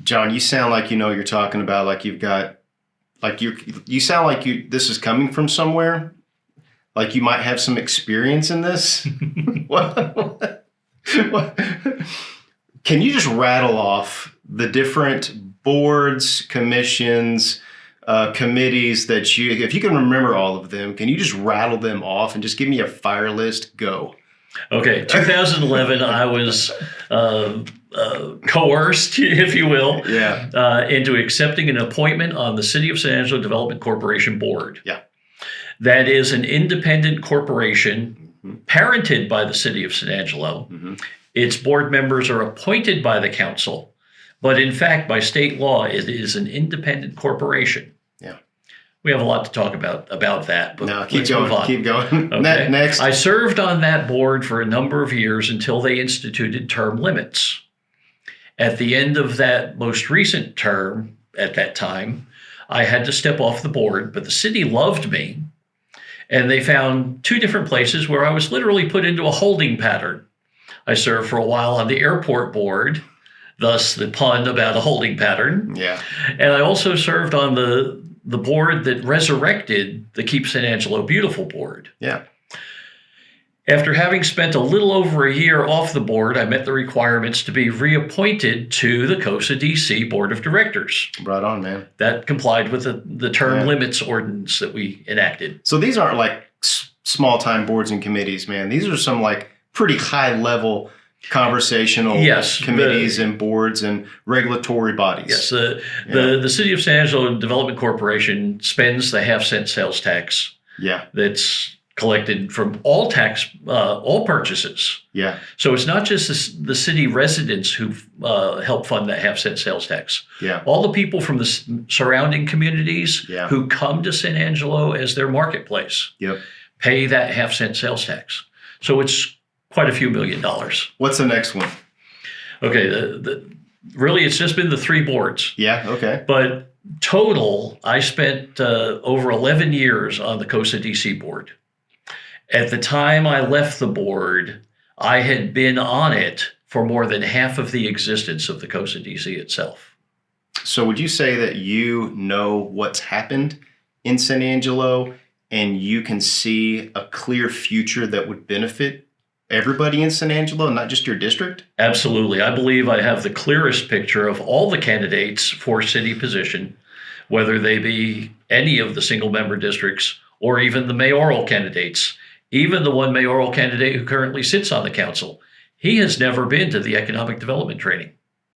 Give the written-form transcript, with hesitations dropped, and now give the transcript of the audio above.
John, you sound like you know what you're talking about. Like you've got, like you sound like this is coming from somewhere. Like you might have some experience in this. what? Can you just rattle off the different boards, commissions, committees that if you can remember all of them, can you just rattle them off and just give me a fire list? Go. Okay, 2011, I was coerced, if you will, into accepting an appointment on the City of San Angelo Development Corporation Board. Yeah. That is an independent corporation parented by the City of San Angelo. Mm-hmm. Its board members are appointed by the council, but in fact, by state law, it is an independent corporation. Yeah. We have a lot to talk about that. But no, keep going. Keep going. Okay. Next. I served on that board for a number of years until they instituted term limits. At the end of that most recent term, at that time, I had to step off the board, but the city loved me. And they found two different places where I was literally put into a holding pattern. I served for a while on the airport board, thus the pun about a holding pattern. Yeah. And I also served on the board that resurrected the Keep San Angelo Beautiful board. Yeah. After having spent a little over a year off the board, I met the requirements to be reappointed to the COSA DC Board of Directors. Right on, man. That complied with the term limits ordinance that we enacted. So these aren't like small-time boards and committees, man. These are some like pretty high-level conversational committees and boards and regulatory bodies. Yes, the City of San Angelo Development Corporation spends the half-cent sales tax. Yeah. That's collected from all purchases. Yeah. So it's not just the city residents who help fund that half-cent sales tax. Yeah. All the people from the surrounding communities who come to San Angelo as their marketplace pay that half-cent sales tax. So it's quite a few $1 million. What's the next one? Okay, really it's just been the three boards. Yeah, okay. But total, I spent over 11 years on the COSA DC board. At the time I left the board, I had been on it for more than half of the existence of the COSA DC itself. So would you say that you know what's happened in San Angelo and you can see a clear future that would benefit everybody in San Angelo, not just your district? Absolutely. I believe I have the clearest picture of all the candidates for city position, whether they be any of the single member districts or even the mayoral candidates. Even the one mayoral candidate who currently sits on the council, he has never been to the economic development training.